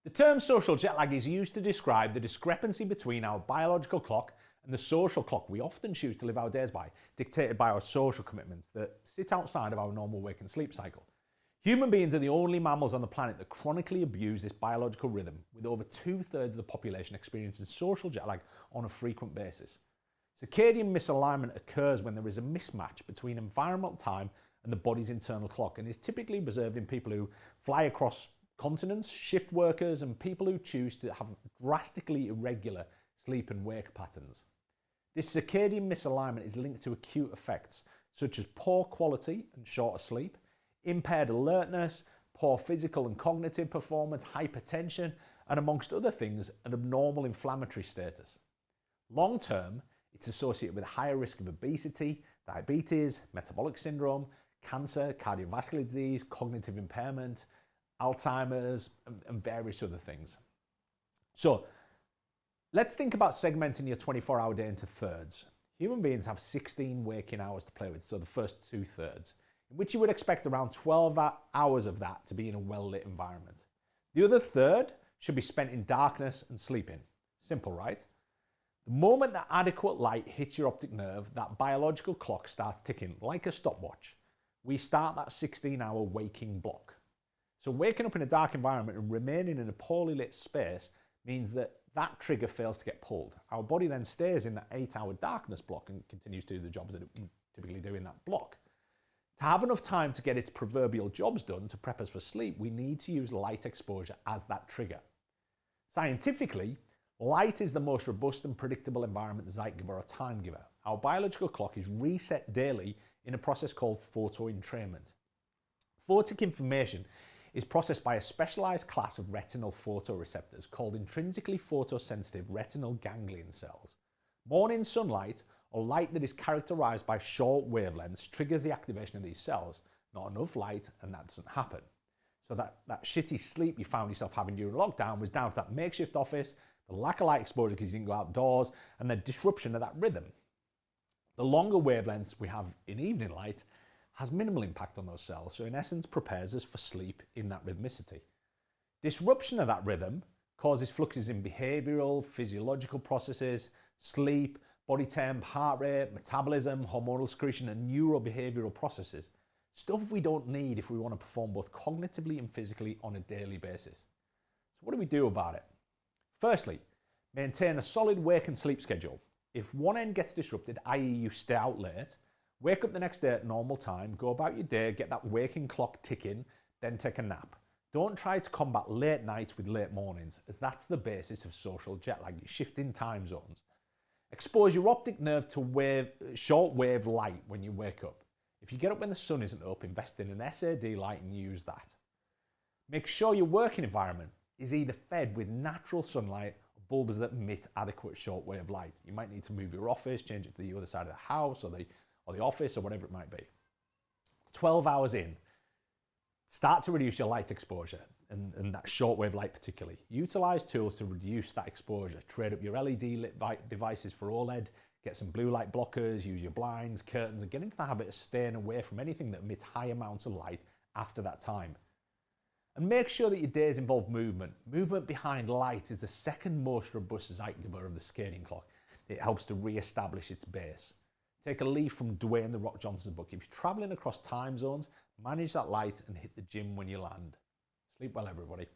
The term social jet lag is used to describe the discrepancy between our biological clock and the social clock we often choose to live our days by, dictated by our social commitments that sit outside of our normal wake and sleep cycle. Human beings are the only mammals on the planet that chronically abuse this biological rhythm, with over 2/3 of the population experiencing social jet lag on a frequent basis. Circadian misalignment occurs when there is a mismatch between environmental time and the body's internal clock, and is typically observed in people who fly across continents, shift workers, and people who choose to have drastically irregular sleep and wake patterns. This circadian misalignment is linked to acute effects such as poor quality and shorter sleep, impaired alertness, poor physical and cognitive performance, hypertension, and amongst other things, an abnormal inflammatory status. Long term, it's associated with a higher risk of obesity, diabetes, metabolic syndrome, cancer, cardiovascular disease, cognitive impairment, Alzheimer's, and various other things. So let's think about segmenting your 24-hour day into thirds. Human beings have 16 waking hours to play with, so the first 2/3, in which you would expect around 12 hours of that to be in a well-lit environment. The other third should be spent in darkness and sleeping. Simple, right? The moment that adequate light hits your optic nerve, that biological clock starts ticking like a stopwatch. We start that 16-hour waking block. So waking up in a dark environment and remaining in a poorly lit space means that that trigger fails to get pulled. Our body then stays in that 8-hour darkness block and continues to do the jobs that it typically do in that block. To have enough time to get its proverbial jobs done to prep us for sleep, we need to use light exposure as that trigger. Scientifically, light is the most robust and predictable environment zeitgeber or time giver. Our biological clock is reset daily in a process called photoentrainment. Photic information is processed by a specialized class of retinal photoreceptors called intrinsically photosensitive retinal ganglion cells. Morning sunlight, or light that is characterized by short wavelengths, triggers the activation of these cells. Not enough light, and that doesn't happen. So that shitty sleep you found yourself having during lockdown was down to that makeshift office, the lack of light exposure because you didn't go outdoors, and the disruption of that rhythm. The longer wavelengths we have in evening light has minimal impact on those cells, so in essence prepares us for sleep in that rhythmicity. Disruption of that rhythm causes fluxes in behavioral, physiological processes, sleep, body temp, heart rate, metabolism, hormonal secretion, and neurobehavioral processes. Stuff we don't need if we want to perform both cognitively and physically on a daily basis. So what do we do about it? Firstly, maintain a solid wake and sleep schedule. If one end gets disrupted, i.e. you stay out late, wake up the next day at normal time, go about your day, get that waking clock ticking, then take a nap. Don't try to combat late nights with late mornings, as that's the basis of social jet lag, shifting time zones. Expose your optic nerve to short wave light when you wake up. If you get up when the sun isn't up, invest in an SAD light and use that. Make sure your working environment is either fed with natural sunlight or bulbs that emit adequate shortwave light. You might need to move your office, change it to the other side of the house or the office or whatever it might be. 12 hours in, start to reduce your light exposure and that shortwave light particularly. Utilize tools to reduce that exposure. Trade up your LED lit devices for OLED, get some blue light blockers, use your blinds, curtains, and get into the habit of staying away from anything that emits high amounts of light after that time. And make sure that your days involve movement. Movement behind light is the second most robust zeitgeber of the circadian clock. It helps to re-establish its base. Take a leaf from Dwayne The Rock Johnson's book. If you're traveling across time zones, manage that light and hit the gym when you land. Sleep well, everybody.